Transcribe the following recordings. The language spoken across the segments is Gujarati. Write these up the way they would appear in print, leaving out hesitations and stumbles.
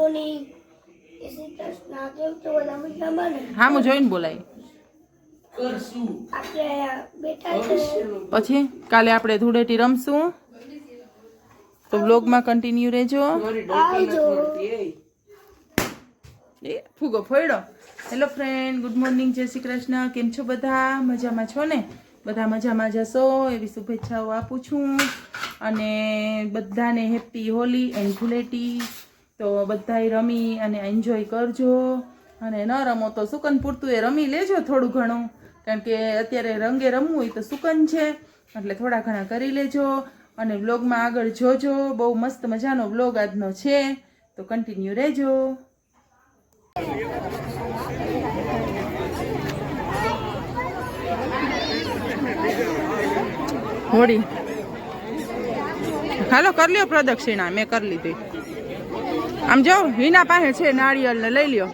મોર્નિંગ. શ્રી કૃષ્ણ. કેમ છો બધા મજામાં ને? હા હું જોઈને બોલાય આપણે બેઠા છે. પછી કાલે આપણે ધૂળેટી રમશું તો બ્લોગમાં કન્ટિન્યુ રહેજો. આવજો. એ ફૂગો ફોડ્યો. હેલો ફ્રેન્ડ, ગુડ મોર્નિંગ, જય શ્રી કૃષ્ણ. કેમ છો બધા? મજામાં છો ને? બધા મજામાં જશો એવી શુભેચ્છાઓ આપું છું. અને બધાને હેપી હોલી એન્ડ ધૂળેટી. તો બધાય રમી અને એન્જોય કરજો. અને ન રમો તો સુકન પૂરતું એ રમી લેજો થોડું ઘણું, કારણ કે અત્યારે રંગે રમવું હોય તો સુકન છે, એટલે થોડા ઘણા કરી લેજો. અને વ્લોગમાં આગળ જોજો, બહુ મસ્ત મજાનો વ્લોગ આજનો છે, તો કન્ટિન્યુ રહેજો. હોળી હાલો કરી લ્યો પ્રદક્ષિણા, મેં કરી લીધી. આમ જાઓ હિના પાસે છે નાળિયેર ને લઈ લ્યો.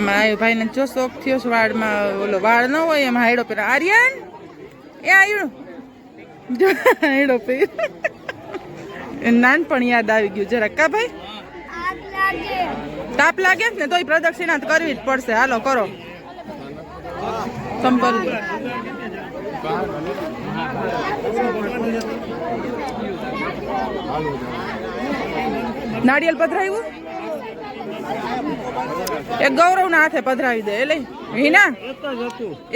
અમારા ભાઈ ને જો શોખ થયો છે વાળમાં, ઓલો વાળ ન હોય એમ હાયડો પહેરા. આર્યન એ આવ્યું હાયડો પહેર. નાનપણ યાદ આવી ગયું જરાક. કા ભાઈ તાપ લાગે ને તોય પ્રદક્ષિણા કરવી જ પડશે. હાલો કરો સંપલ. નાળિયેર પધરાવ્યું એક ગૌરવ ના હાથે પધરાવી દે. એટલે હિના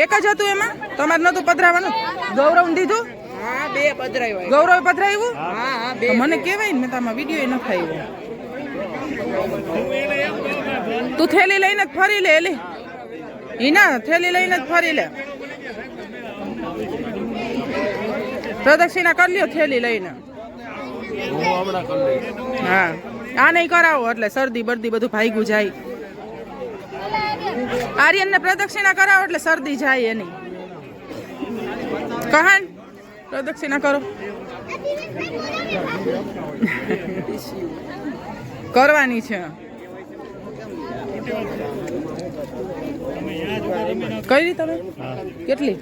એક જ હતું એમાં, તમારે નતું પધરાવાનું? ગૌરવ દીધું? બે પધરાવ્યું. ગૌરવ પધરાવ્યું? મને કેવાય ને, મેં તમારા વિડીયો ન થાય. તું થેલી લઈને જ ફરી લે. એલી હિના થેલી લઈને જ ફરી લે. પ્રદક્ષિણા કરી લ્યો થેલી લઈને. હા આ નહીં કરાવો એટલે શરદી બરદી બધું ભાગ્યું જાય. આર્યન ને પ્રદક્ષિણા કરાવો એટલે શરદી જાય એની. કહાન પ્રદક્ષિણા કરો. કરવાની છે. કઈ રીતે તમે કેટલી?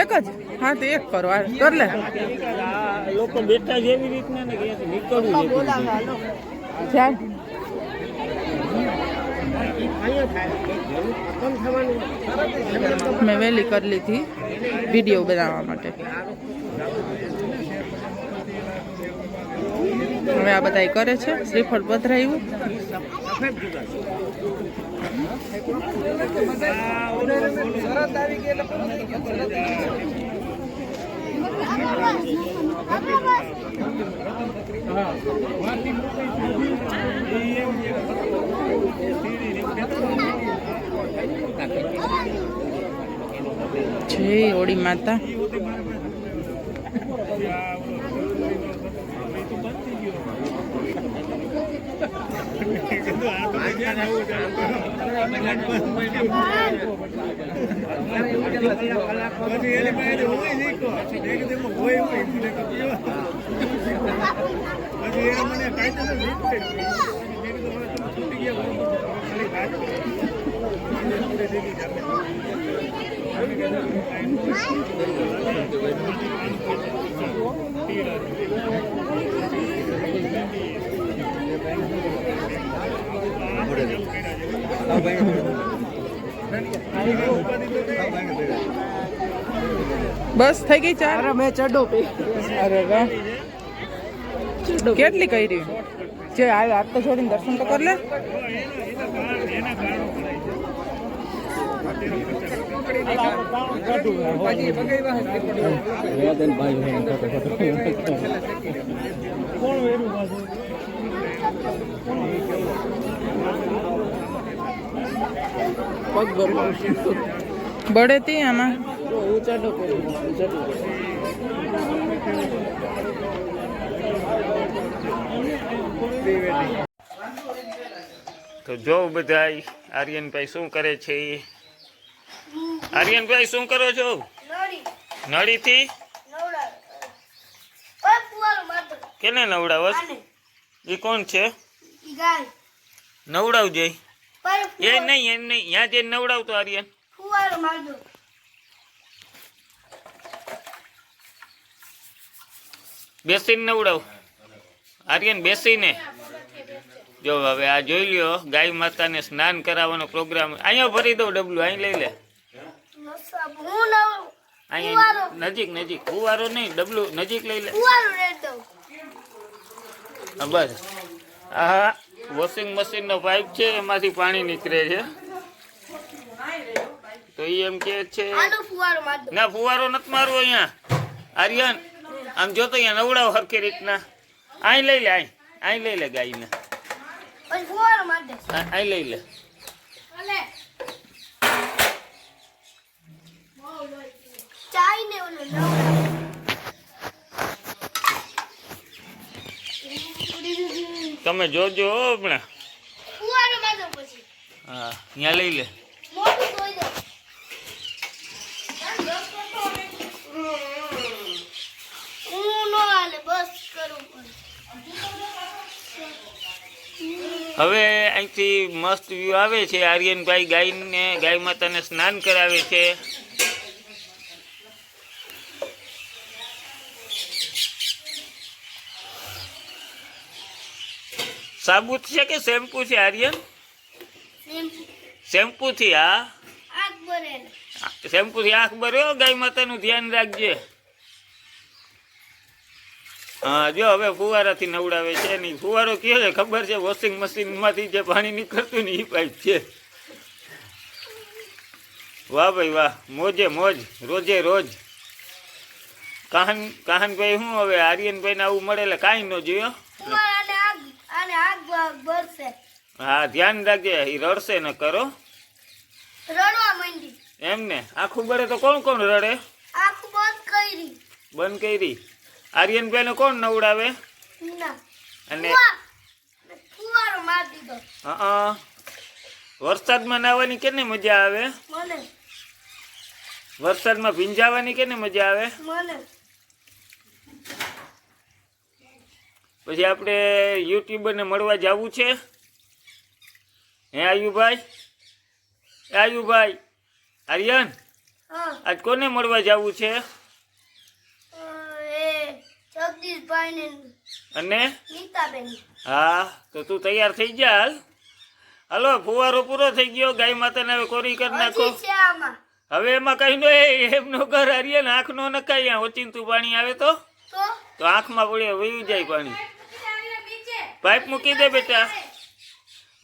એક જ? હા તો એક કરો. કર લે. લોકો બેઠા છે એવી રીતના ને નીકળવું. મેં વહેલી કરી લીધી વિડીયો બનાવવા માટે. હવે આ બધા કરે છે. શ્રીફળ પધરાયું. જય હોળી માતા. બસ થઈ ગઈ ચાર. મેં ચડો પી. અરે વાહ કેટલી કરી જે હાથ તો છોડીને દર્શન તો કર લે. બળે તી આમાં તો જો બધા આર્યનભાઈ શું કરે છે. આર્યનભાઈ શું કરો છો? નળીથી કેને નવડાવસ? આને એ કોણ છે? ઈ ગાય નવડાવજે. પર એ નહીં એમ નહીં, ત્યાં જઈને નવડાવતો આર્યન. ફુવારો માર દો. બેસીને નવડાવ આર્યન, બેસીને. જો હવે આ જોઈ લ્યો, ગાય માતાને સ્નાન કરાવવાનો પ્રોગ્રામ. અહીંયા ભરી દઉં ડબલું, અહીં લઈ લે. હું નવ અહીંયા નજીક નજીક, ફુવારો નહીં, ડબલું નજીક લઈ લે. ફુવારો રેડ દઉં. હા બસ. હા, વોશિંગ મશીનનો પાઇપ છે, એમાંથી પાણી નીકળે છે. તો એ એમ કે છે આનો ફુવારો માર દો. ના, ફુવારો નથી મારવો અહીંયા આર્યન. આમ જોતો અહીંયા નવડાવ હરખી રીતના. અહીં લઈ લે, અહીં લઈ લે ગાયને. પછી ફુવારો માર દે. અહીં લઈ લે. ચાઈ ને ઓલો તમે જોજો હો હમણાં. ફુવારો માર દો પછી. હા, અહીંયા લઈ લે. મોટું ધોઈ દે. હું નો હાલે, બસ કરું પડે. હવે અહીંથી મસ્ત વ્યૂ આવે છે. આર્યનભાઈ ગાય માતાને સ્નાન કરાવે છે. સાબુત છે કે શેમ્પુ છે આર્યન? શેમ્પુ થી. હા, આગ ભરે. શેમ્પુ થી આંખ ભર્યો. ગાય માતાનું ધ્યાન રાખજે. હા, જો હવે ફુવારાથી નવડાવે છે. નહીં, ફુવારો કયો છે ખબર છે? વોશિંગ મશીનમાંથી જે પાણી નીકળતું ને એ પાઇપ છે. વાહ ભાઈ વાહ, મોજે મોજ, રોજે રોજ. કાહનભાઈ શું હવે આર્યનભાઈને આવું મળે એટલે કાંઈ ન જોયો. આને આગ ભરશે. હા, ધ્યાન રાખજે, એ રડશે ન કરો. રડવા માંડી. એમને આખું બળે તો કોણ કોણ રડે? આખું બંધ કરી. બંધ કરી. આર્યનભાઈને કોણ નવડાવે? ના. અને ફુવારો માર દીધો. હા, વરસાદમાં નાહવાની કેને મજા આવે? મને. વરસાદમાં ભીંજાવાની કેને મજા આવે? મને. પછી આપણે યુટ્યુબરને મળવા જવું છે. હે આયુભાઈ? આયુભાઈ, આર્યન હા. આજ કોને મળવા જવું છે? એ જગદીશભાઈ ને અને નીતાબેન. હા, તો તું તૈયાર થઈ જા. હાલ, હાલો, ફુવારો પૂરો થઈ ગયો. ગાય માતાને હવે કોરી કરી નાખો. હજી છે આમાં. હવે એમાં કઈ નો એમનો ઘર આર્યન આંખ નો નખાય. ઓચિંતું પાણી આવે તો આંખમાં પડે વયું જાય પાણી. પાઇપ મૂકી દે બેટા.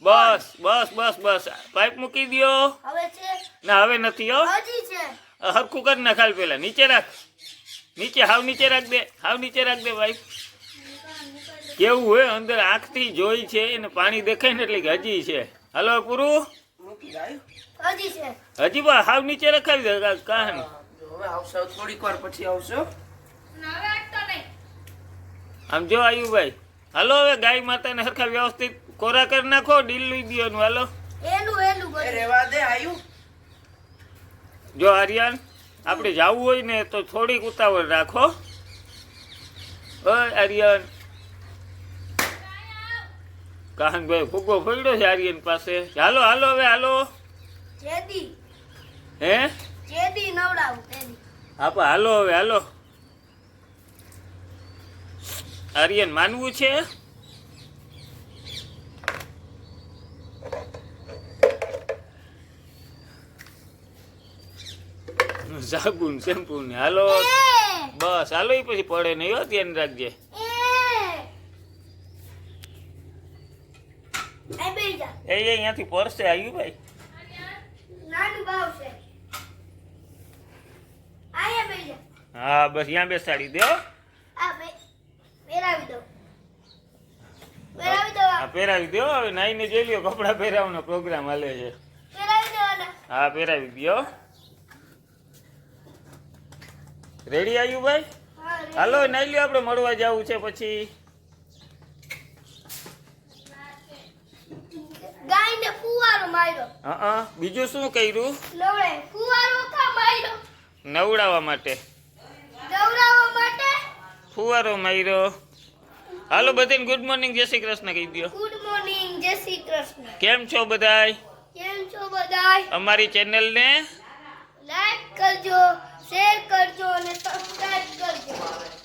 બસ બસ બસ બસ, પાઇપ મૂકી દો. હવે છે. ના, હવે નથી હો. હજી છે. હરખું કરી નાખ. હાલ પેલા નીચે રાખ. નીચે હાવ નીચે રાખ દે. હાવ નીચે રાખ દે પાઇપ. કેવું હોય અંદર આંખથી જોઈ છે એને પાણી દેખાય ને એટલે કે હજી છે. હાલો, પૂરું. હજી છે. હજી બા હાવ નીચે રખાવી દે. કાન હવે આવશે થોડીક વાર પછી આવશો. આમ જો આયુભાઈ, હાલો હવે ગાય માતાને હરખા વ્યવસ્થિત કોરા કરી નાખો. ડીલ લઈ દો. હાલો, એલું એલું એ બધું. રેવા દે આયુ. જો આર્યન, આપણે જવું હોય ને તો થોડીક ઉતાવળ રાખો. ઓય આર્યન. કાહનભાઈ ફુગ્ગો ફોડ્યો છે આર્યન પાસે. હાલો હાલો હવે હાલો. જેદી હે જેદી નવડાવું તેદી. આપા હાલો હવે હાલો. આર્યન માનવું છે? સાબુન શેમ્પુ ને હાલો. બસ હાલો, એ પછી પડે નહીં હો, ધ્યાન રાખજે. એ અહીંયાથી પડશે આયુભાઈ. નાનું ભાવ છે. આયા બેજા. હા, બસ અહીંયા બેસાડી દો. આ પહેરાવી દો. પહેરાવી દો. હા, પહેરાવી દો. હવે નાઈને જોઈ લ્યો, કપડાં પહેરાવવાનો પ્રોગ્રામ હાલે છે. પહેરાવી દેવાના. હા, પહેરાવી દો. રેડી આયુભાઈ? હા. હાલો, નાઈ લ્યો, આપણે મળવા જવું છે પછી. ગાયને ફુવારો માર્યો. હા, બીજું શું કર્યું? નવડે ફુવારો કા માર્યો? નવડાવવા માટે નવડાવવા માટે. ફુવારો માર્યો. હાલો બધાને ગુડ મોર્નિંગ જય શ્રી કૃષ્ણ કહી દો. ગુડ મોર્નિંગ, જય શ્રી કૃષ્ણ. કેમ છો બધાય? કેમ છો બધાય? અમારી ચેનલને લાઈક કરજો, શેર કરજો અને સબસ્ક્રાઇબ કરજો.